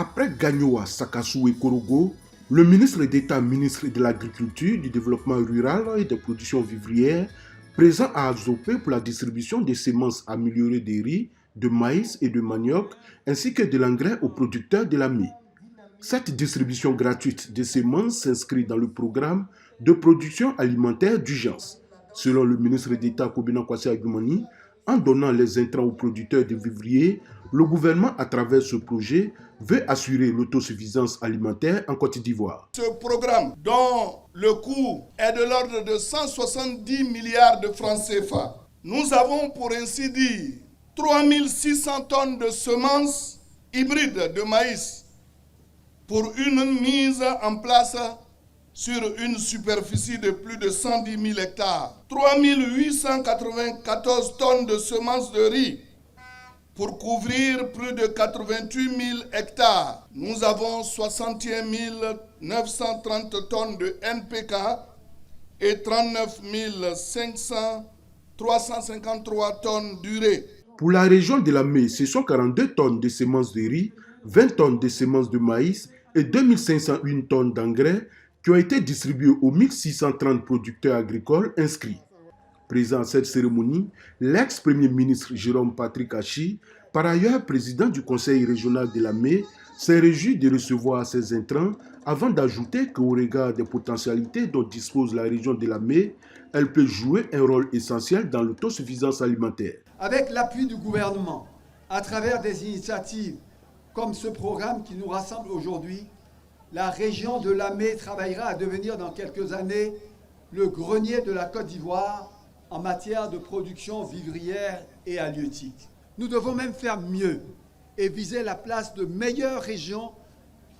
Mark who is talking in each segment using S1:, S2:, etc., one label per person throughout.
S1: Après Gagnoa, Sakassou et Korogo, le ministre d'État, ministre de l'Agriculture, du Développement rural et des productions vivrières, présent à Azopé pour la distribution des semences améliorées de riz, de maïs et de manioc, ainsi que de l'engrais aux producteurs de la mie. Cette distribution gratuite de semences s'inscrit dans le programme de production alimentaire d'urgence. Selon le ministre d'État Kobina Kwasi Agumani, en donnant les intrants aux producteurs de vivriers, le gouvernement, à travers ce projet, veut assurer l'autosuffisance alimentaire en Côte d'Ivoire.
S2: Ce programme, dont le coût est de l'ordre de 170 milliards de francs CFA, nous avons pour ainsi dire 3600 tonnes de semences hybrides de maïs pour une mise en place sur une superficie de plus de 110 000 hectares. 3894 tonnes de semences de riz pour couvrir plus de 88 000 hectares. Nous avons 61 930 tonnes de NPK et 39 353 tonnes d'urée.
S1: Pour la région de la Mée, ce sont 42 tonnes de semences de riz, 20 tonnes de semences de maïs et 2501 tonnes d'engrais qui ont été distribuées aux 1630 producteurs agricoles inscrits. Présent à cette cérémonie, l'ex-premier ministre Jérôme Patrick Achi, par ailleurs président du conseil régional de la Mée, s'est réjoui de recevoir ces intrants avant d'ajouter qu'au regard des potentialités dont dispose la région de la Mée, elle peut jouer un rôle essentiel dans l'autosuffisance alimentaire.
S3: Avec l'appui du gouvernement, à travers des initiatives comme ce programme qui nous rassemble aujourd'hui, la région de la Mée travaillera à devenir dans quelques années le grenier de la Côte d'Ivoire en matière de production vivrière et halieutique. Nous devons même faire mieux et viser la place de meilleure région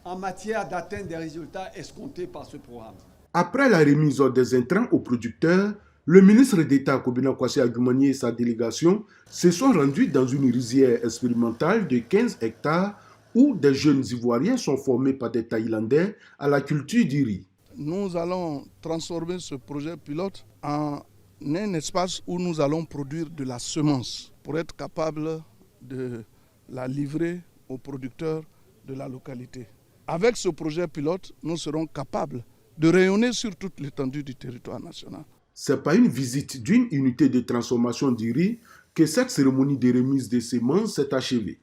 S3: en matière d'atteinte des résultats escomptés par ce programme.
S1: Après la remise des intrants aux producteurs, le ministre d'État Kobina Kwasi Agumani et sa délégation se sont rendus dans une rizière expérimentale de 15 hectares où des jeunes Ivoiriens sont formés par des Thaïlandais à la culture du riz.
S2: Nous allons transformer ce projet pilote en un espace où nous allons produire de la semence pour être capable de la livrer aux producteurs de la localité. Avec ce projet pilote, nous serons capables de rayonner sur toute l'étendue du territoire national.
S1: C'est par une visite d'une unité de transformation du riz que cette cérémonie de remise des semences s'est achevée.